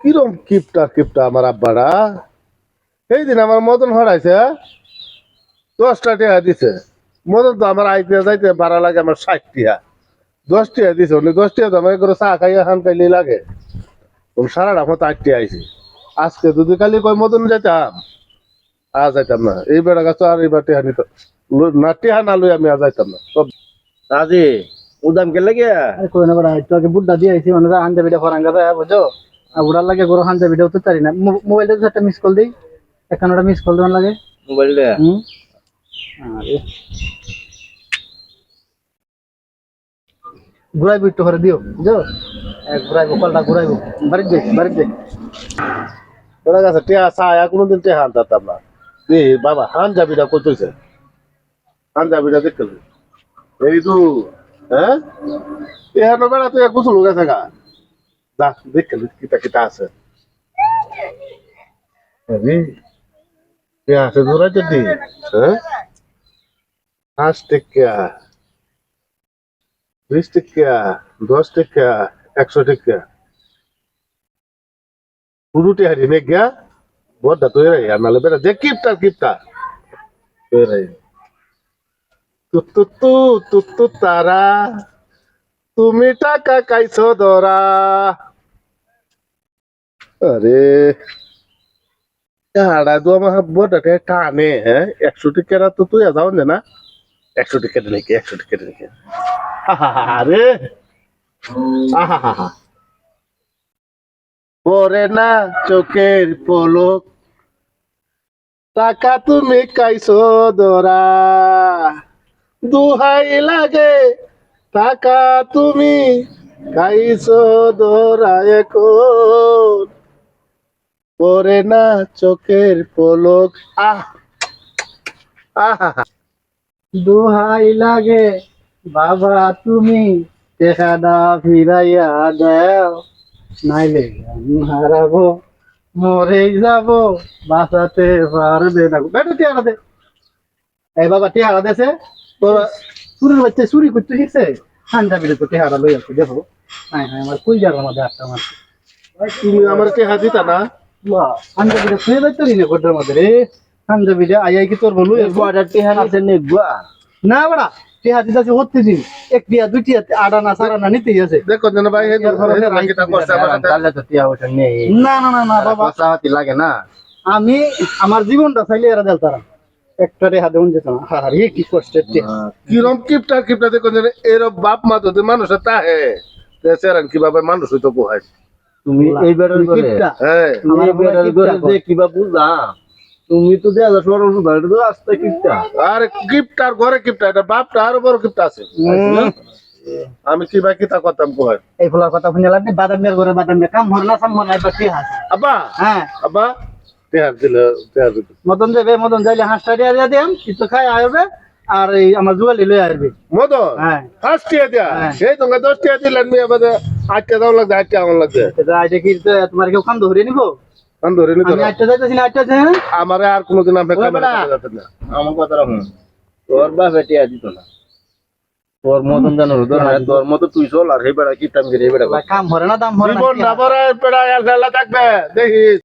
কিরম কিপটা কিপটা আমার আব্বারা এই দিন আমার মদন হরাইছে 10টা টাকা দিছে মদন তো আমার আইতে যাইতে ভাড়া লাগে আমার 60 টাকা 10 টাকা দিছে উনি 10 টাকা তো আমার করে চা খাইয়া খান খাইলে লাগে সারাটা মতো 8 টাকা আইছি আজকে যদি কালি কয় মদন যাইতাম আর যাইতাম না এই বেড়া গাছ আর এইবার টেহা নিত না টেহা না লই আমি আর যাইতাম না সব আজি উদাম কে লাগে আরে কই না বড়া একটু আগে বুড্ডা দিয়ে আইছি মানে হানজা ভিডিও ফরাঙ্গা যায় বুঝছো আর উড়ার লাগে গরো হানজা ভিডিও তো তারি না মোবাইলটা তো একটা মিস কল দেই একানোটা মিস কল দেওয়ার লাগে মোবাইল দে আরে ঘুরাইবো একটু করে দিও বুঝছো ঘুরাইবো কলটা ঘুরাইবো বাড়ি দে বেড়া গাছে টেহা চা কোনোদিন টেহা আনতাম না দে বাবা হান যাবিটা কইতেছে হান যাবিটা দেখতে এই তো হ্যাঁ টেহা না বেড়া তুই কুচুল গেছে গা যা দেখতে কিতা কিতা আছে টেহা আছে ধরাইতে দি হ্যাঁ 5 টাকা 20 টাকা 10 টাকা 100 টাকা পুরুটি হারি নে গিয়া বড়টা তৈরি রে আর নালে বেটা যে কিপটা তৈরি রে তু তারা তুমি টাকা কাইছো ধরা আরে আড়া দু আমার বড়টা টানে হ্যাঁ 100 টাকা তো তুই যাও না 100 টাকা নাকি 100 টাকা নাকি আরে আহা পরে না চোখের পলক টাকা তুমি কাইছো ধরা দুহাই লাগে টাকা তুমি কাইছো ধরা এখন পরে না চোখের পলক আহা দোহাই লাগে বাবা তুমি টেকাটা ফিরাইয়া দাও নাইলে আমি হারাবো মরে যাবো বাঁচাতে পারবে না বেটা টিয়ারা দে এই বাবা টিয়ারা দেছে তোরা চুরির বাচ্চা চুরি করতে শিখছে হান্ডা বিলে তো টিয়ারা লই আসছে দেখো হ্যাঁ আমার কুল জায়গার মধ্যে একটা আমার তুমি আমার টেহা দিতা না হান্ডা বিলে শুয়ে যাইতে নি গোটার মধ্যে রে হান্ডা বিলে আই কি তোর বলু বড় টিহা নিতে নে গুয়া না বড়া টিয়া দিতাছে হচ্ছে দিন এক টিয়া দুই টিয়া আডানা সারানা নিতেই আছে দেখো যেন ভাই হে রাখিটা করছে আমার সাথে তাহলে তো টিহা ওটা নেই না বাবা পাশাপাশি লাগে না আমি আমার জীবনটা চাইলে এরা দেল তারা একটা রেহা দেউন যেত না আরে কি কষ্টের টিয়া কিরম কিপটা দেখো যেন এর বাপ মা যদি মানুষ তাহে সেরান কিভাবে মানুষ হইতো পোহায় তুমি এই বেড়ার করে কিপটা। হ্যাঁ তুমি এই বেড়ার করে যে কিবা বুঝা তুমি তো যে আজ সরল ধরে তো আসতে কিপটা আর গিফটার ঘরে গিফট এটা বাপটা আরো বড় গিফট আছে আমি কি বাকি তা করতাম পোহায় এই ফুলার কথা শুনে লাগবে বাদাম মেয়ের ঘরে বাদাম মেয়ে কাম হর না সাম হর না এবার টিয়া আছে আব্বা হ্যাঁ আব্বা তেহার দিল তেহার দিল মদন যাইলে হাঁসটা দিয়া দিয়া দেন কিছু খাই আসবে আর এই আমার জুয়ালি লই আসবে মদন হ্যাঁ ফার্স্ট টিয়া দিয়া হ্যাঁ। সেই তোমরা 10 টিয়া দিলেন মেয়ে আমাদের 8 টিয়া দাও লাগছে 8 টিয়া আমার লাগছে এটা আইতে কি তোমার কেউ খান ধরে নিবো আমি ধরে নিতে আমি আটটা যাইতেছি না আটটা যাই আমারে আর কোনোদিন আপনি ওই ক্যামেরা বেটা। করতে যাবেন না আমার কথা রাখুন তোর বাপে টিয়া দিত না তোর মতন জানো তোর মতো তুই চল আর এই বেড়া কিপটা আমি এই বেড়া কাম হরে না দাম হরে না জীবন না বড় পেড়া আর থাকবে দেখিস